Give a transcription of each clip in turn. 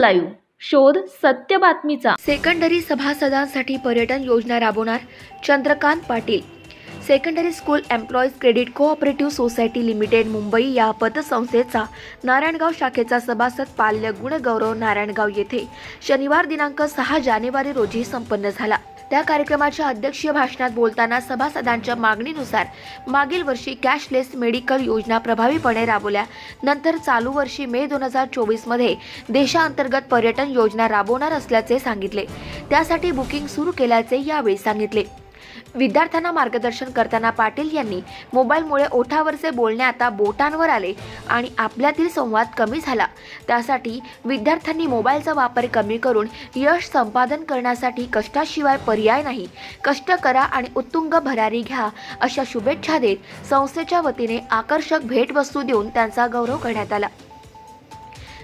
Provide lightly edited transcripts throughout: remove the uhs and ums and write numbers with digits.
Live शोध सत्य बातमीचा। सेकंडरी सभासदांसाठी पर्यटन योजना राबवणार Chandrakant Patil. Secondary school employees credit cooperative society limited Mumbai या पतसंस्थेचा नारायणगाव शाखेचा सभासद पाल्य गुणगौरव नारायणगाव येथे शनिवार दिनांक 6 जानेवारी रोजी संपन्न झाला। त्या कार्यक्रमाच्या अध्यक्षीय भाषणात बोलताना सभासदांच्या मागणीनुसार मागील वर्षी कॅशलेस मेडिकल योजना प्रभावीपणे राबवल्या नंतर चालू वर्षी मे 2024 मध्ये देशांतर्गत पर्यटन योजना राबवणार असल्याचे सांगितले। त्यासाठी बुकिंग सुरू केल्याचे यावेळी सांगितले। विद्यार्थ्यांना मार्गदर्शन करताना पाटील यांनी मोबाईलमुळे ओठावरचे बोलणे आता बोटांवर आले आणि आपल्यातील संवाद कमी झाला। त्यासाठी विद्यार्थ्यांनी मोबाईलचा वापर कमी करून यश संपादन करण्यासाठी कष्टाशिवाय पर्याय नाही, कष्ट करा आणि उत्तुंग भरारी घ्या अशा शुभेच्छा देत संस्थेच्या वतीने आकर्षक भेटवस्तू देऊन त्यांचा गौरव करण्यात आला।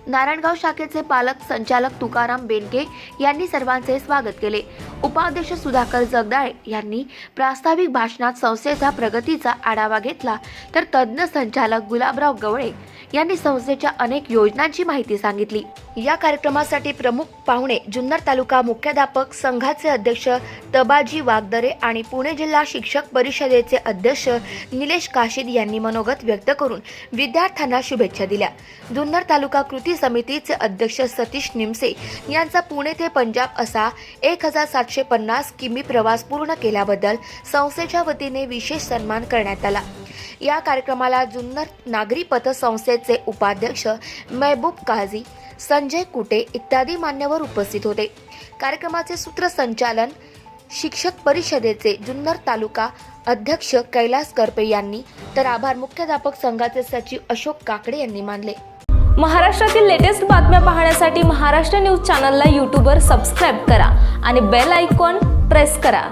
नारायणगाव शाखेचे पालक संचालक तुकाराम बेनके यांनी सर्वांचे स्वागत केले। उपाध्यक्ष सुधाकर जगदाळे यांनी प्रास्ताविक भाषणात संस्थेच्या प्रगतीचा आढावा घेतला, तर तज्ज्ञ संचालक गुलाबराव गवळे यांनी संस्थेच्या अनेक योजनांची माहिती सांगितली। या कार्यक्रमासाठी प्रमुख पाहुणे जुन्नर तालुका मुख्याध्यापक संघाचे अध्यक्ष तबाजी वागदरे आणि पुणे जिल्हा शिक्षक परिषदेचे अध्यक्ष निलेश काशीद यांनी मनोगत व्यक्त करून विद्यार्थ्यांना शुभेच्छा दिल्या। जुन्नर तालुका कृती समितीचे अध्यक्ष सतीश निमसे यांचा पुणे ते पंजाब असा 1750 किमी प्रवास पूर्ण केल्याबद्दल संस्थेच्या वतीने विशेष सन्मान करण्यात आला। या कार्यक्रमाला जुन्नर नागरी पतसंस्थेचे उपाध्यक्ष महबूब काझी, संजय कुटे इत्यादी मान्यवर उपस्थित होते। कार्यक्रमाचे सूत्रसंचालन शिक्षक परिषदेचे जुन्नर तालुका अध्यक्ष कैलास करपे यांनी, तर आभार मुख्याध्यापक संघाचे सचिव अशोक काकडे यांनी मानले। महाराष्ट्रातील लेटेस्ट बातम्या पाहण्यासाठी महाराष्ट्र न्यूज चॅनलला यूट्यूबवर सबस्क्राईब करा आणि बेल आयकॉन प्रेस करा।